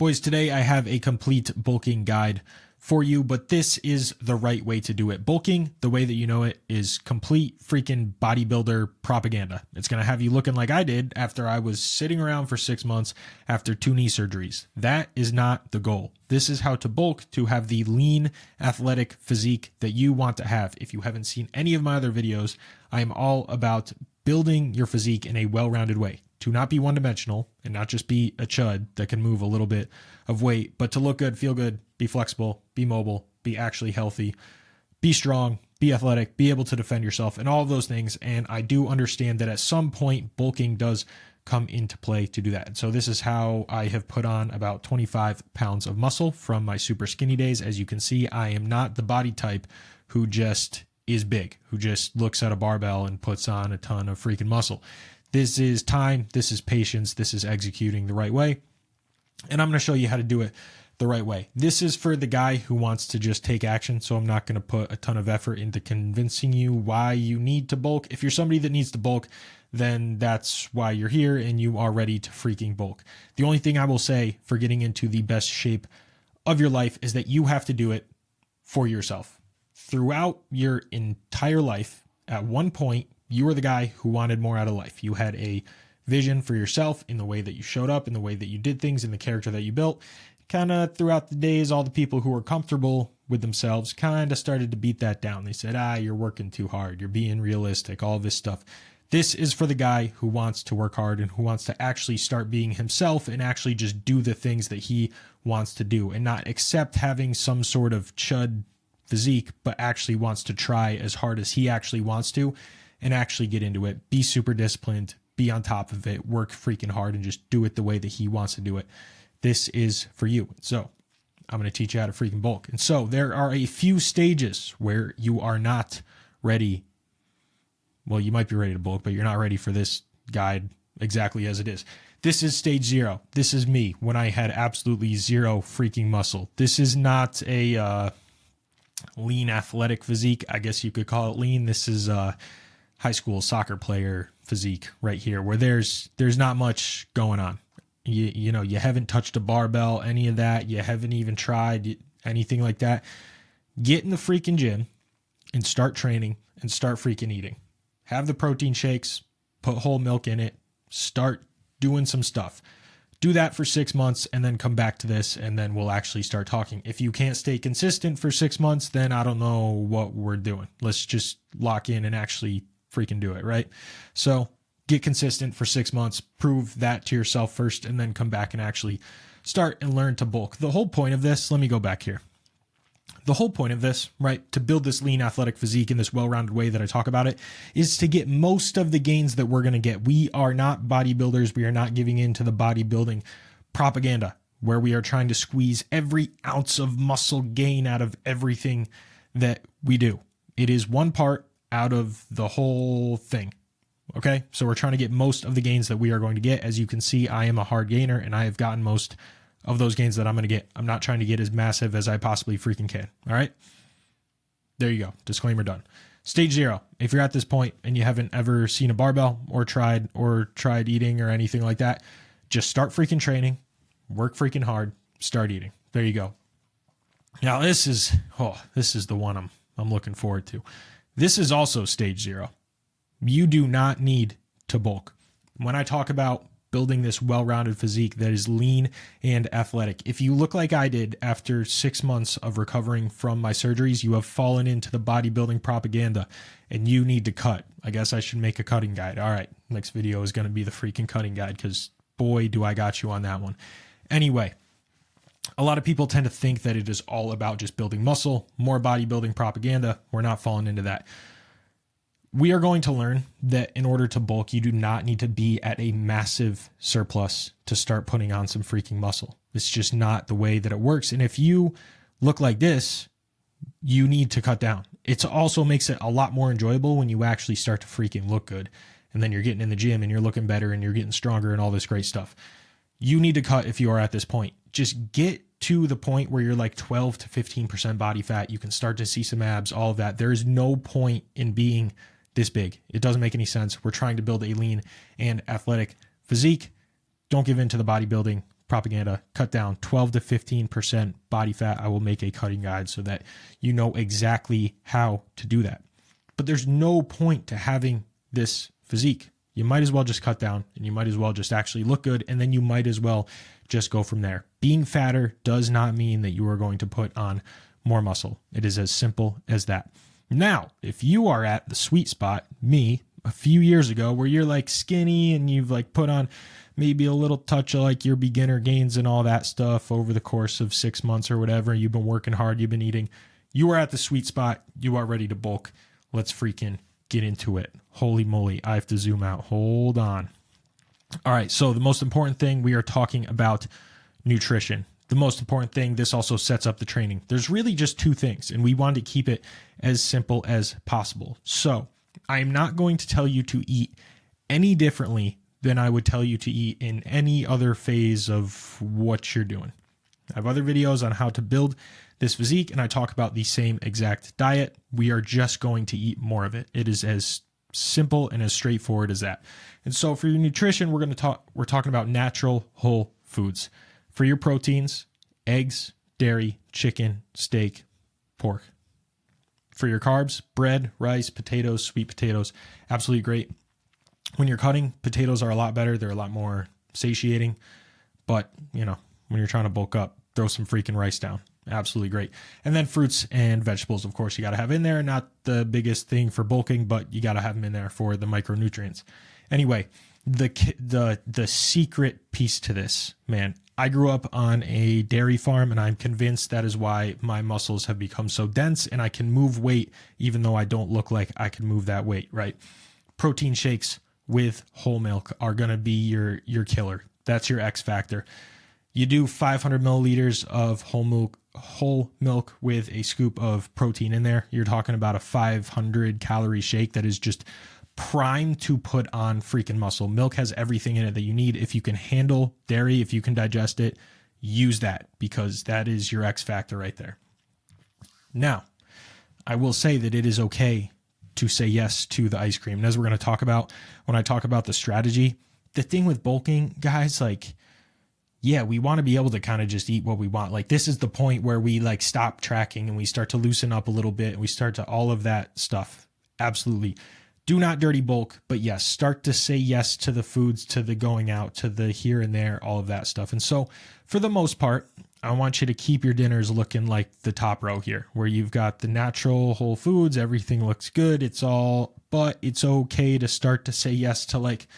Boys, today I have a complete bulking guide for you, but this is the right way to do it. Bulking, the way that you know it, is complete freaking bodybuilder propaganda. It's going to have you looking like I did after I was sitting around for 6 months after 2 knee surgeries. That is not the goal. This is how to bulk to have the lean, athletic physique that you want to have. If you haven't seen any of my other videos, I am all about building your physique in a well-rounded way. To not be one-dimensional and not just be a chud that can move a little bit of weight, but to look good, feel good, be flexible, be mobile, be actually healthy, be strong, be athletic, be able to defend yourself, and all of those things. And I do understand that at some point, bulking does come into play to do that. And so this is how I have put on about 25 pounds of muscle from my super skinny days. As you can see, I am not the body type who just is big, who just looks at a barbell and puts on a ton of freaking muscle. This is time, this is patience, this is executing the right way. And I'm going to show you how to do it the right way. This is for the guy who wants to just take action, so I'm not going to put a ton of effort into convincing you why you need to bulk. If you're somebody that needs to bulk, then that's why you're here and you are ready to freaking bulk. The only thing I will say for getting into the best shape of your life is that you have to do it for yourself. Throughout your entire life, at one point, you were the guy who wanted more out of life. You had a vision for yourself in the way that you showed up, in the way that you did things, in the character that you built. Kind of throughout the days, all the people who were comfortable with themselves kind of started to beat that down. They said, you're working too hard. You're being realistic, all this stuff. This is for the guy who wants to work hard and who wants to actually start being himself and actually just do the things that he wants to do and not accept having some sort of chud physique, but actually wants to try as hard as he actually wants to and actually get into it, be super disciplined, be on top of it, work freaking hard, and just do it the way that he wants to do it. This is for you. So I'm going to teach you how to freaking bulk. And so there are a few stages where you are not ready. Well, you might be ready to bulk, but you're not ready for this guide exactly as it is. This is stage 0. This is me when I had absolutely zero freaking muscle. This is not a lean athletic physique. I guess you could call it lean. This is high school soccer player physique right here, where there's not much going on. You know, you haven't touched a barbell, any of that. You haven't even tried anything like that. Get in the freaking gym and start training and start freaking eating. Have the protein shakes, put whole milk in it, start doing some stuff. Do that for 6 months and then come back to this and then we'll actually start talking. If you can't stay consistent for 6 months, then I don't know what we're doing. Let's just lock in and actually freaking do it, right? So get consistent for 6 months, prove that to yourself first, and then come back and actually start and learn to bulk. The whole point of this, let me go back here. The whole point of this, right, to build this lean athletic physique in this well-rounded way that I talk about it, is to get most of the gains that we're going to get. We are not bodybuilders. We are not giving in to the bodybuilding propaganda where we are trying to squeeze every ounce of muscle gain out of everything that we do. It is one part out of the whole thing. Okay, so we're trying to get most of the gains that we are going to get. As you can see, I am a hard gainer and I have gotten most of those gains that I'm going to get. I'm not trying to get as massive as I possibly freaking can. All right, there you go. Disclaimer done. Stage 0. If you're at this point and you haven't ever seen a barbell or tried eating or anything like that, just start freaking training, work freaking hard, start eating. There you go. Now this is the one I'm looking forward to. This is also stage 0. You do not need to bulk. When I talk about building this well-rounded physique that is lean and athletic, if you look like I did after 6 months of recovering from my surgeries, you have fallen into the bodybuilding propaganda and you need to cut. I guess I should make a cutting guide. All right, next video is going to be the freaking cutting guide because boy, do I got you on that one. Anyway, a lot of people tend to think that it is all about just building muscle, more bodybuilding propaganda. We're not falling into that. We are going to learn that in order to bulk, you do not need to be at a massive surplus to start putting on some freaking muscle. It's just not the way that it works. And if you look like this, you need to cut down. It also makes it a lot more enjoyable when you actually start to freaking look good. And then you're getting in the gym and you're looking better and you're getting stronger and all this great stuff. You need to cut if you are at this point. Just get to the point where you're like 12 to 15% body fat. You can start to see some abs, all of that. There is no point in being this big. It doesn't make any sense. We're trying to build a lean and athletic physique. Don't give in to the bodybuilding propaganda, cut down 12 to 15% body fat. I will make a cutting guide so that you know exactly how to do that. But there's no point to having this physique. You might as well just cut down, and you might as well just actually look good, and then you might as well just go from there. Being fatter does not mean that you are going to put on more muscle. It is as simple as that. Now, if you are at the sweet spot, me, a few years ago, where you're like skinny and you've like put on maybe a little touch of like your beginner gains and all that stuff over the course of 6 months or whatever, you've been working hard, you've been eating, you are at the sweet spot, you are ready to bulk. Let's freaking get into it. Holy moly, I have to zoom out. Hold on. All right, so the most important thing, we are talking about nutrition. The most important thing, this also sets up the training. There's really just two things, and we want to keep it as simple as possible. So I am not going to tell you to eat any differently than I would tell you to eat in any other phase of what you're doing. I have other videos on how to build this physique, and I talk about the same exact diet. We are just going to eat more of it. It is as simple and as straightforward as that. And so for your nutrition, we're talking about natural whole foods. For your proteins, eggs, dairy, chicken, steak, pork. For your carbs, bread, rice, potatoes, sweet potatoes, absolutely great. When you're cutting, potatoes are a lot better. They're a lot more satiating. But, you know, when you're trying to bulk up, throw some freaking rice down. Absolutely great. And then fruits and vegetables, of course, you got to have in there. Not the biggest thing for bulking, but you got to have them in there for the micronutrients. Anyway, the secret piece to this, man, I grew up on a dairy farm, and I'm convinced that is why my muscles have become so dense and I can move weight even though I don't look like I can move that weight, right? Protein shakes with whole milk are going to be your killer. That's your X factor. You do 500 milliliters of whole milk with a scoop of protein in there. You're talking about a 500 calorie shake that is just primed to put on freaking muscle. Milk has everything in it that you need. If you can handle dairy, if you can digest it, use that, because that is your X factor right there. Now, I will say that it is okay to say yes to the ice cream. And as we're going to talk about when I talk about the strategy, the thing with bulking, guys, like, yeah, we want to be able to kind of just eat what we want. Like, this is the point where we like stop tracking and we start to loosen up a little bit, and we start to all of that stuff. Absolutely. Do not dirty bulk, but yes, start to say yes to the foods, to the going out, to the here and there, all of that stuff. And so for the most part, I want you to keep your dinners looking like the top row here, where you've got the natural whole foods, everything looks good. But it's okay to start to say yes to, like,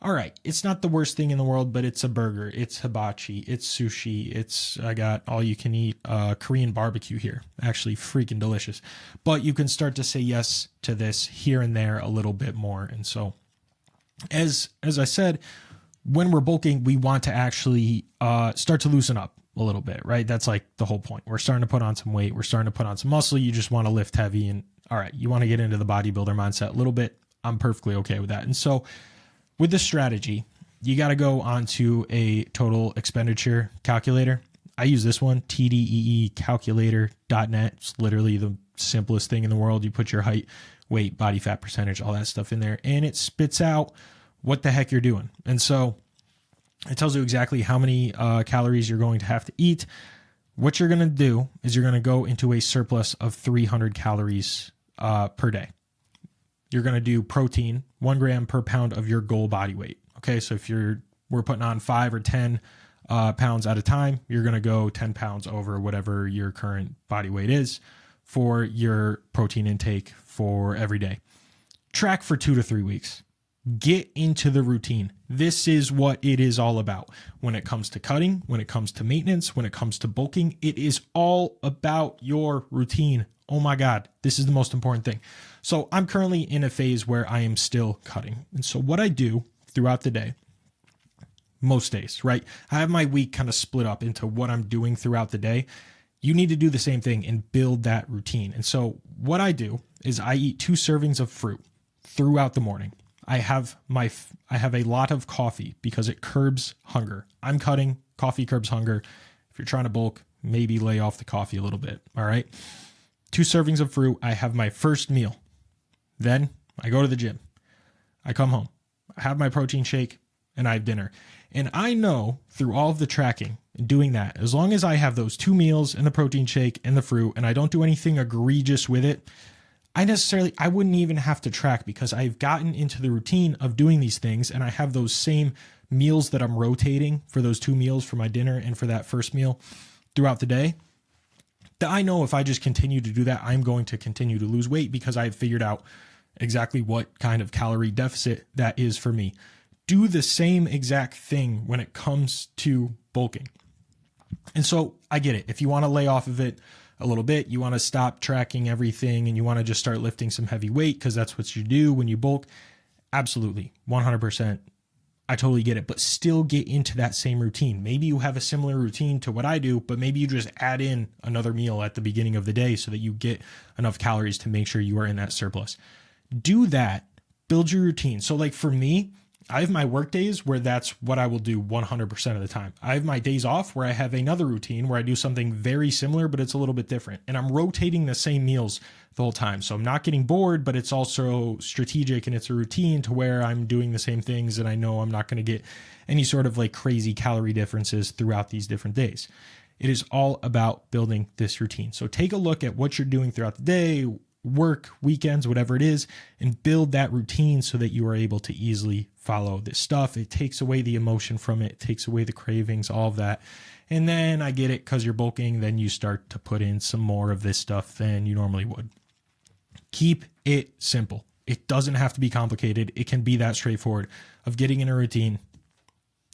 all right, it's not the worst thing in the world, but it's a burger, it's hibachi, it's sushi, I got all you can eat Korean barbecue here. Actually freaking delicious. But you can start to say yes to this here and there a little bit more. And so as I said, when we're bulking, we want to actually start to loosen up a little bit, right? That's like the whole point. We're starting to put on some weight. We're starting to put on some muscle. You just want to lift heavy, and all right, you want to get into the bodybuilder mindset a little bit. I'm perfectly okay with that. And so with this strategy, you got to go onto a total expenditure calculator. I use this one, tdeecalculator.net. It's literally the simplest thing in the world. You put your height, weight, body fat percentage, all that stuff in there, and it spits out what the heck you're doing. And so it tells you exactly how many calories you're going to have to eat. What you're going to do is you're going to go into a surplus of 300 calories per day. You're going to do protein, 1 gram per pound of your goal body weight. Okay, so if we're putting on 5 or 10 pounds at a time, you're going to go 10 pounds over whatever your current body weight is for your protein intake for every day. Track for 2 to 3 weeks. Get into the routine. This is what it is all about. When it comes to cutting, when it comes to maintenance, when it comes to bulking, it is all about your routine. Oh my God, this is the most important thing. So I'm currently in a phase where I am still cutting. And so what I do throughout the day, most days, right? I have my week kind of split up into what I'm doing throughout the day. You need to do the same thing and build that routine. And so what I do is I eat 2 servings of fruit throughout the morning. I have a lot of coffee because it curbs hunger. I'm cutting, coffee curbs hunger. If you're trying to bulk, maybe lay off the coffee a little bit. All right. 2 servings of fruit. I have my first meal. Then I go to the gym. I come home. I have my protein shake and I have dinner. And I know through all of the tracking and doing that, as long as I have those 2 meals and the protein shake and the fruit, and I don't do anything egregious with it, I wouldn't even have to track, because I've gotten into the routine of doing these things, and I have those same meals that I'm rotating for those 2 meals, for my dinner and for that first meal throughout the day, that I know if I just continue to do that, I'm going to continue to lose weight, because I've figured out exactly what kind of calorie deficit that is for me. Do the same exact thing when it comes to bulking. And so I get it. If you want to lay off of it a little bit, you want to stop tracking everything, and you want to just start lifting some heavy weight because that's what you do when you bulk, absolutely, 100%. I totally get it, but still get into that same routine. Maybe you have a similar routine to what I do, but maybe you just add in another meal at the beginning of the day so that you get enough calories to make sure you are in that surplus. Do that. Build your routine. So like for me, I have my work days where that's what I will do 100% of the time. I have my days off where I have another routine where I do something very similar, but it's a little bit different. And I'm rotating the same meals the whole time. So I'm not getting bored, but it's also strategic, and it's a routine to where I'm doing the same things, and I know I'm not going to get any sort of like crazy calorie differences throughout these different days. It is all about building this routine. So take a look at what you're doing throughout the day, work, weekends, whatever it is, and build that routine so that you are able to easily follow this stuff. It takes away the emotion from it, takes away the cravings, all of that. And then I get it, because you're bulking, then you start to put in some more of this stuff than you normally would. Keep it simple. It doesn't have to be complicated. It can be that straightforward of getting in a routine,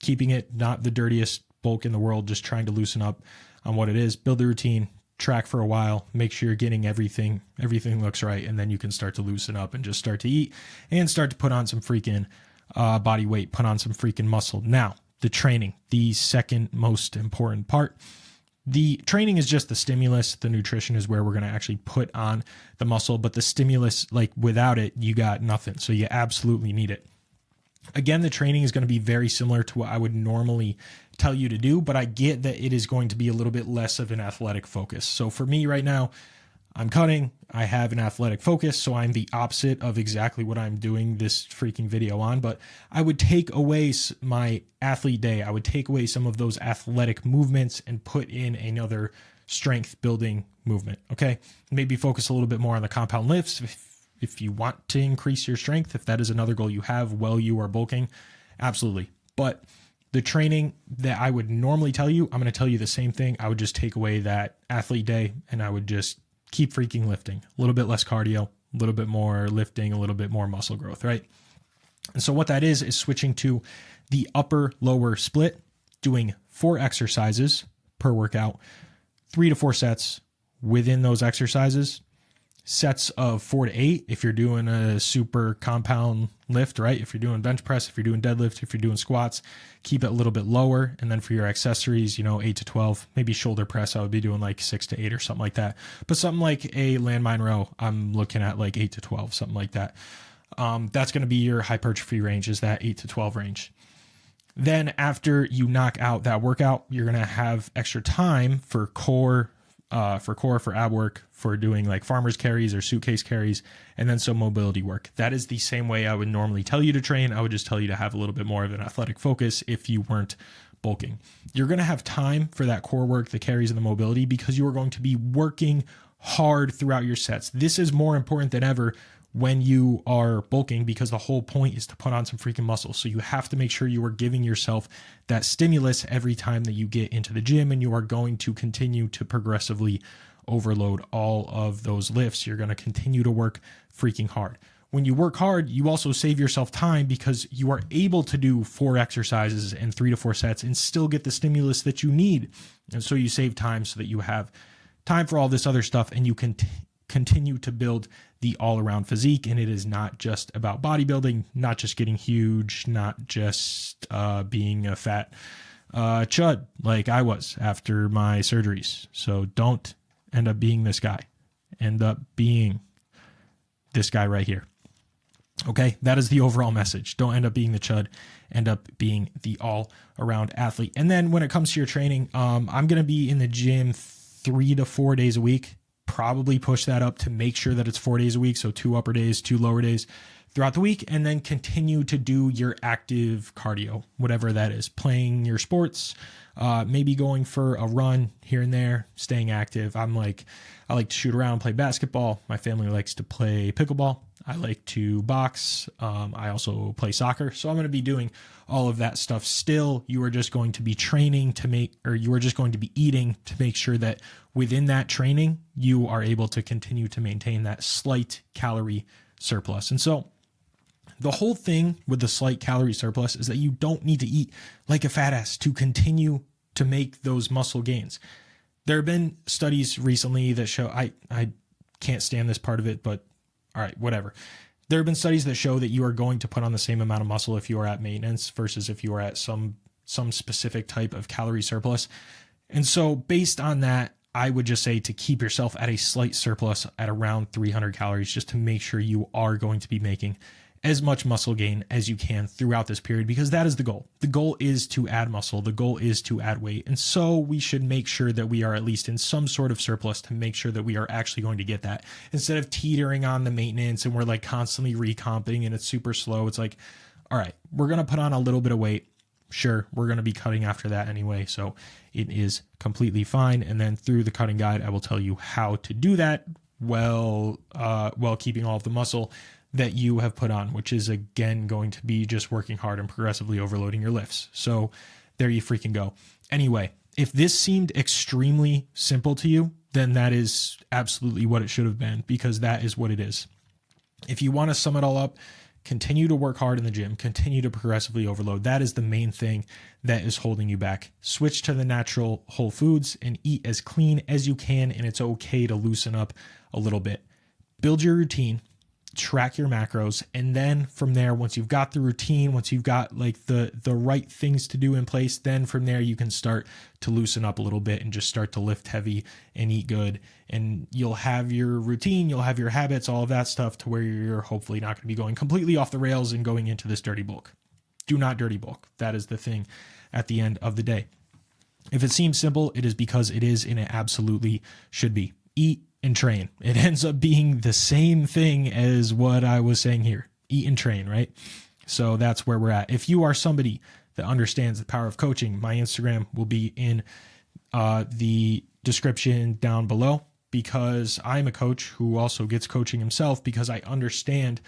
keeping it not the dirtiest bulk in the world, just trying to loosen up on what it is, build a routine, track for a while, make sure you're getting everything looks right, and then you can start to loosen up and just start to eat and start to put on some freaking body weight, put on some freaking muscle. Now, the training, the second most important part. The training is just the stimulus. The nutrition is where we're going to actually put on the muscle, but the stimulus, like without it, you got nothing. So you absolutely need it. Again, the training is going to be very similar to what I would normally tell you to do, but I get that it is going to be a little bit less of an athletic focus. So for me right now, I'm cutting, I have an athletic focus, so I'm the opposite of exactly what I'm doing this freaking video on, but I would take away my athlete day. I would take away some of those athletic movements and put in another strength building movement, okay? Maybe focus a little bit more on the compound lifts if you want to increase your strength, if that is another goal you have while you are bulking, absolutely. But the training that I would normally tell you, I'm going to tell you the same thing. I would just take away that athlete day, and I would just keep freaking lifting. A little bit less cardio, a little bit more lifting, a little bit more muscle growth, right? And so what that is switching to the upper lower split, doing 4 exercises per workout, 3 to 4 sets within those exercises, sets of 4 to 8 if you're doing a super compound lift, right? If you're doing bench press, if you're doing deadlift, if you're doing squats, keep it a little bit lower. And then for your accessories, 8 to 12, maybe shoulder press, I would be doing like 6 to 8 or something like that. But something like a landmine row, I'm looking at like 8 to 12, something like that. That's going to be your hypertrophy range, is that 8 to 12 range. Then after you knock out that workout, you're going to have extra time for core, for ab work, for doing like farmer's carries or suitcase carries, and then some mobility work. That is the same way I would normally tell you to train. I would just tell you to have a little bit more of an athletic focus if you weren't bulking. You're going to have time for that core work, the carries and the mobility, because you are going to be working hard throughout your sets. This is more important than ever when you are bulking, because the whole point is to put on some freaking muscle. So you have to make sure you are giving yourself that stimulus every time that you get into the gym, and you are going to continue to progressively overload all of those lifts. You're going to continue to work freaking hard. When you work hard, you also save yourself time, because you are able to do 4 exercises and 3 to 4 sets and still get the stimulus that you need. And so you save time so that you have time for all this other stuff, and you can continue to build the all-around physique. And it is not just about bodybuilding, not just getting huge, not just being a fat chud like I was after my surgeries. So don't end up being this guy. End up being this guy right here. Okay, that is the overall message. Don't end up being the chud. End up being the all-around athlete. And then when it comes to your training, I'm going to be in the gym 3 to 4 days a week. Probably push that up to make sure that it's 4 days a week. So 2 upper days, 2 lower days, throughout the week, and then continue to do your active cardio, whatever that is, playing your sports, maybe going for a run here and there, staying active. I like to shoot around, play basketball. My family likes to play pickleball. I like to box. I also play soccer. So I'm going to be doing all of that stuff still. You are just going to be training to make, or you are just going to be eating to make sure that within that training, you are able to continue to maintain that slight calorie surplus. And so the whole thing with the slight calorie surplus is that you don't need to eat like a fat ass to continue to make those muscle gains. There have been studies recently that show, I can't stand this part of it, but all right, whatever. There have been studies that show that you are going to put on the same amount of muscle if you are at maintenance versus if you are at some specific type of calorie surplus. And so based on that, I would just say to keep yourself at a slight surplus at around 300 calories, just to make sure you are going to be making as much muscle gain as you can throughout this period, because that is the goal. The goal is to add muscle. The goal is to add weight. And so we should make sure that we are at least in some sort of surplus to make sure that we are actually going to get that, instead of teetering on the maintenance and we're like constantly recomping and it's super slow. It's like, all right, we're going to put on a little bit of weight. Sure, we're going to be cutting after that anyway, so it is completely fine. And then through the cutting guide, I will tell you how to do that while keeping all of the muscle that you have put on, which is again going to be just working hard and progressively overloading your lifts. So there you freaking go. Anyway, if this seemed extremely simple to you, then that is absolutely what it should have been, because that is what it is. If you want to sum it all up, continue to work hard in the gym, continue to progressively overload. That is the main thing that is holding you back. Switch to the natural whole foods and eat as clean as you can, and it's okay to loosen up a little bit. Build your routine, track your macros, and then from there, once you've got the routine, once you've got like the right things to do in place, then from there you can start to loosen up a little bit and just start to lift heavy and eat good, and you'll have your routine, you'll have your habits, all of that stuff, to where you're hopefully not going to be going completely off the rails and going into this dirty bulk. Do not dirty bulk. That is the thing at the end of the day. If it seems simple, it is because it is, and it absolutely should be. Eat and train. It ends up being the same thing as what I was saying here. Eat and train, right? So that's where we're at. If you are somebody that understands the power of coaching, my Instagram will be in the description down below, because I'm a coach who also gets coaching himself, because I understand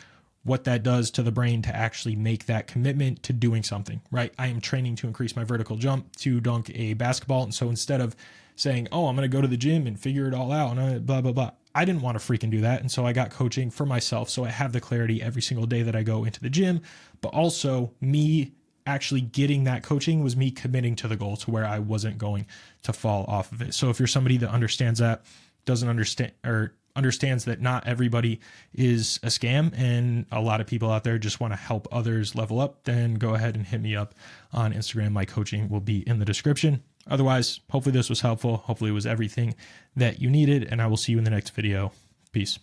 what that does to the brain to actually make that commitment to doing something, right? I am training to increase my vertical jump to dunk a basketball. And so instead of saying, oh, I'm going to go to the gym and figure it all out and blah, blah, blah, I didn't want to freaking do that. And so I got coaching for myself. So I have the clarity every single day that I go into the gym, but also me actually getting that coaching was me committing to the goal to where I wasn't going to fall off of it. So if you're somebody that understands that, doesn't understand, or understands that not everybody is a scam and a lot of people out there just want to help others level up, then go ahead and hit me up on Instagram. My coaching will be in the description. Otherwise, hopefully this was helpful. Hopefully it was everything that you needed, and I will see you in the next video. Peace.